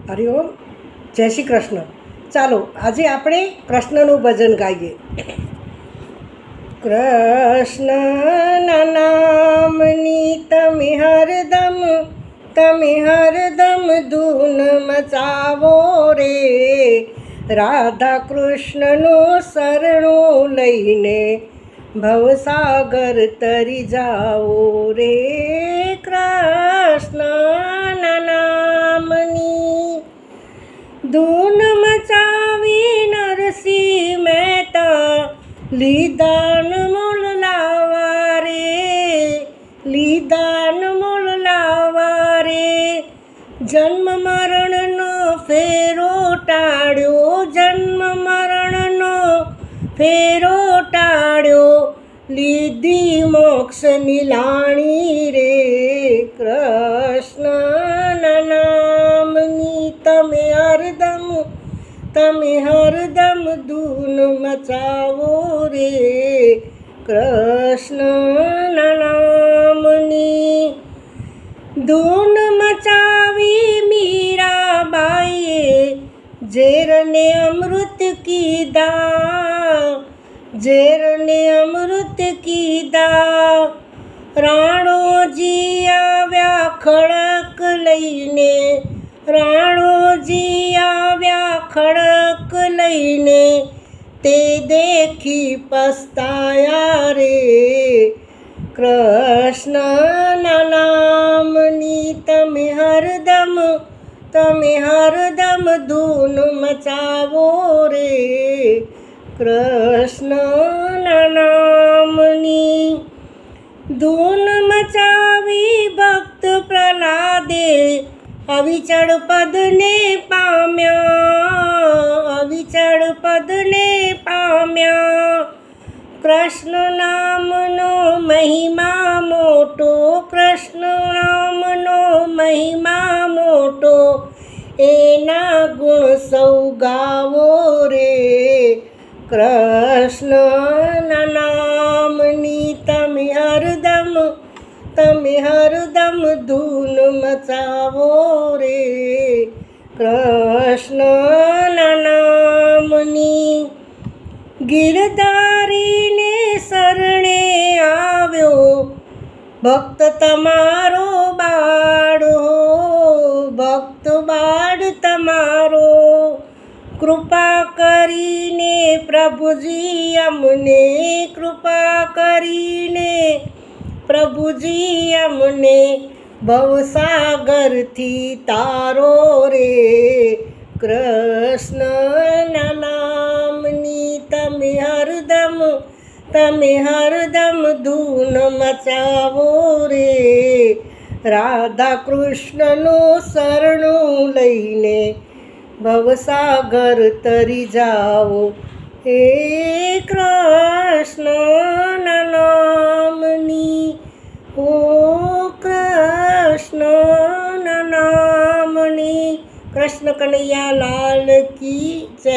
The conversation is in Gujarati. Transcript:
હરિઓમ, જય શ્રી કૃષ્ણ. ચાલો આજે આપણે કૃષ્ણનું ભજન ગાઈએ. કૃષ્ણના નામની તમે હરદમ ધૂન મચાવો રે. રાધા કૃષ્ણનું શરણું લઈને ભવસાગર તરી જાઓ રે. કૃષ્ણના નામની ધૂન મચાવી નરસિંહ મહેતા લીધાન મૂળ લાવા રે. લીધાન મૂળ લાવા રે. જન્મ મરણનો ફેરો ટાળ્યો. જન્મ મરણનો ફેરો ટાળ્યો. લીધી મોક્ષની લાણી રે. કૃષ્ણના નામની તમે હરદમ ધૂન મચાવો રે. કૃષ્ણના નામની ધૂન મચાવી મીરાબાઈએ ઝેરને અમૃત કીધા. ઝેરને અમૃત કીધા. રાણોજી આવ્યા ખડક લઈને. રાણોજી આવ્યા ખડક લઈને. તે દેખી પસ્તાયા રે. કૃષ્ણના નામની તમે હરદમ ધૂન મચાવો રે. કૃષ્ણના નામની ધૂન મચાવી ભક્ત પ્રહલાદે અવિચળ પદને પામ્યા. અવિચળ પદને પામ્યા. કૃષ્ણ નામનો મહિમા મોટો. કૃષ્ણ નામનો મહિમા મોટો. એના ગુણ સૌ ગાવો રે. કૃષ્ણના નામની તમે હરદમ ધૂન મચાવો રે. કૃષ્ણના નામની ગિરધારીને શરણે આવ્યો ભક્ત તમારો બાળ હો. ભક્ત બાળ તમારો. કૃપા કરીને પ્રભુજી અમને. કૃપા કરીને પ્રભુજી અમને ભવસાગરથી તારો રે. કૃષ્ણના નામની તમે હરદમ ધૂન મચાવો રે. રાધા કૃષ્ણનું શરણું લઈને ભવસાગર તરી જાઓ. હે કૃષ્ણના નામની ઓ કૃષ્ણના નામની. કૃષ્ણ કનૈયા લાલ કી જય.